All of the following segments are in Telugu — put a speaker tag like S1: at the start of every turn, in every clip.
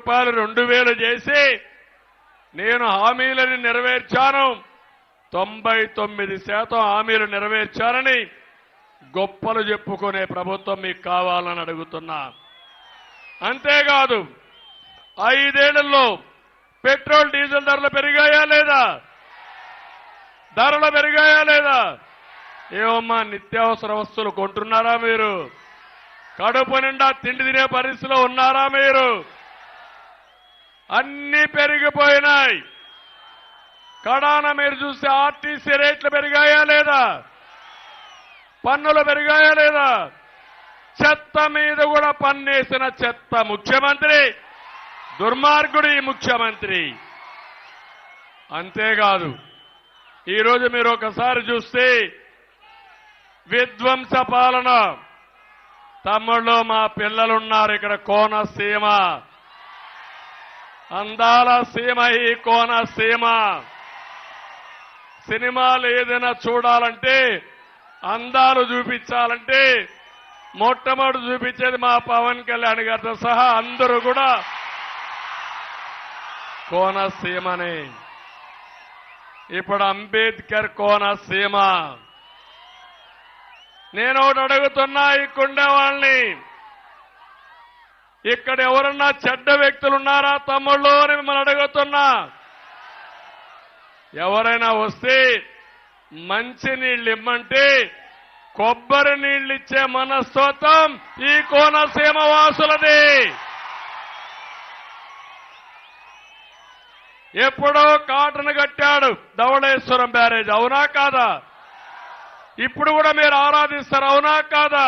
S1: రూపాయలు 2000 చేసి నేను హామీలను నెరవేర్చాను. 99% హామీలు నెరవేర్చారని గొప్పలు చెప్పుకునే ప్రభుత్వం మీకు కావాలని అడుగుతున్నా. అంతేకాదు 5 ఏళ్లలో పెట్రోల్ డీజిల్ ధరలు పెరిగాయా లేదా? ధరలు పెరిగాయా లేదా? ఏమమ్మా నిత్యావసర వస్తువులు కొంటున్నారా మీరు? కడుపు నిండా తిండి తినే పరిస్థితిలో ఉన్నారా మీరు? అన్ని పెరిగిపోయినాయి. కడాన మీరు చూస్తే ఆర్టీసీ రేట్లు పెరిగాయా లేదా? పన్నులు పెరిగాయా లేదా? చెత్త మీద కూడా పన్నేసిన చెత్త ముఖ్యమంత్రి, దుర్మార్గుడు ఈ ముఖ్యమంత్రి. అంతేకాదు ఈరోజు మీరు ఒకసారి చూస్తే విధ్వంస పాలన. తమ్ముళ్ళు మా పిల్లలున్నారు ఇక్కడ. కోనసీమ అందాల సీమ, ఈ కోనసీమ. సినిమాలు ఏదైనా చూడాలంటే, అందాలు చూపించాలంటే మొట్టమొదటి చూపించేది మా పవన్ కళ్యాణ్ గారితో సహా అందరూ కూడా కోనసీమనే. ఇప్పుడు అంబేద్కర్ కోనసీమ. నేను ఒకటి అడుగుతున్నా ఇక్కడుండే వాళ్ళని, ఇక్కడ ఎవరన్నా చెడ్డ వ్యక్తులు ఉన్నారా తమ్ముళ్ళు అని మిమ్మల్ని అడుగుతున్నా. ఎవరైనా వస్తే మంచి నీళ్లు ఇమ్మంటే కొబ్బరి నీళ్లు ఇచ్చే మనస్తత్వం ఈ కోనసీమ వాసులది. ఎప్పుడో కాటన్ కట్టాడు ధవళేశ్వరం బ్యారేజ్, అవునా కాదా? ఇప్పుడు కూడా మీరు ఆరాధిస్తారు, అవునా కాదా?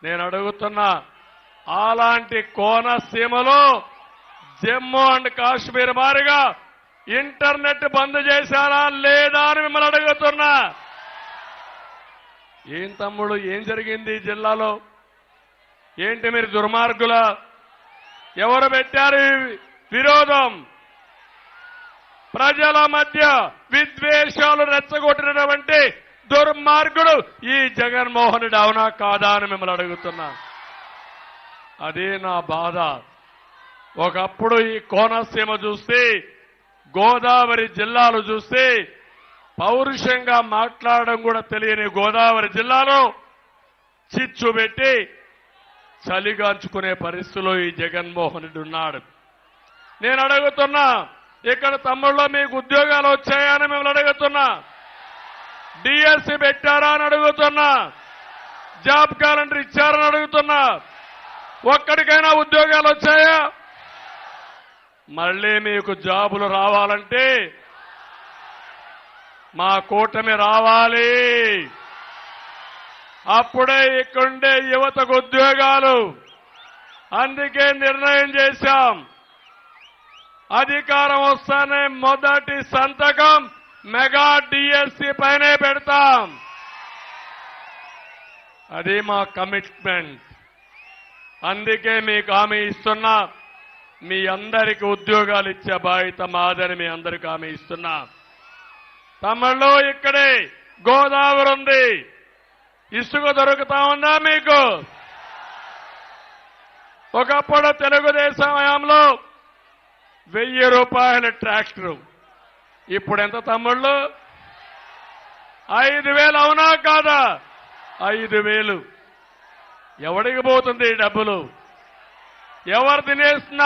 S1: నేను అడుగుతున్నా, అలాంటి కోనసీమలో జమ్మూ అండ్ కాశ్మీర్ మారిగా ఇంటర్నెట్ బంద్ చేశారా లేదా అని మిమ్మల్ని అడుగుతున్నా. ఏం తమ్ముడు, ఏం జరిగింది ఈ జిల్లాలో? ఏంటి మీరు దుర్మార్గుల? ఎవరు పెట్టారు విరోధం? ప్రజల మధ్య విద్వేషాలు రెచ్చగొట్టినటువంటి దుర్మార్గుడు ఈ జగన్మోహన్ రెడ్డి, అవునా కాదా అని మిమ్మల్ని అడుగుతున్నా. అదే నా బాధ. ఒకప్పుడు ఈ కోనసీమ చూస్తే, గోదావరి జిల్లాలు చూస్తే పౌరుషంగా మాట్లాడడం కూడా తెలియని గోదావరి జిల్లాలో చిచ్చు పెట్టి చలిగాంచుకునే పరిస్థితిలో ఈ జగన్మోహన్ రెడ్డి ఉన్నాడు. నేను అడుగుతున్నా, ఇక్కడ తమ్ముళ్ళో మీకు ఉద్యోగాలు వచ్చాయని మిమ్మల్ని అడుగుతున్నా. డిఎస్సి పెట్టారా అని అడుగుతున్నా. జాబ్ క్యాలెండర్ ఇచ్చారని అడుగుతున్నా. ఒక్కడికైనా ఉద్యోగాలు వచ్చాయా? మళ్ళీ మీకు జాబులు రావాలంటే మా కూటమి రావాలి. అప్పుడే ఇక్కడుండే యువతకు ఉద్యోగాలు. అందుకే నిర్ణయం చేశాం, అధికారం వస్తానే మొదటి సంతకం మెగా డిఎస్సి పైనే పెడతాం. అది మా కమిట్మెంట్. అందుకే మీకు హామీ ఇస్తున్నా, మీ అందరికీ ఉద్యోగాలు ఇచ్చే బాధ్యత మాదని మీ అందరికీ హామీ ఇస్తున్నా. తమిళలో ఇక్కడే గోదావరి ఉంది, ఇసుక దొరుకుతా ఉందా మీకు? ఒకప్పుడు తెలుగుదేశం హయాంలో 1000 రూపాయల ట్రాక్టరు, ఇప్పుడు ఎంత తమ్ముళ్ళు? 5000, అవునా కాదా? 5000 ఎవడికి పోతుంది ఈ డబ్బులు? ఎవరు తినేస్తున్నారు?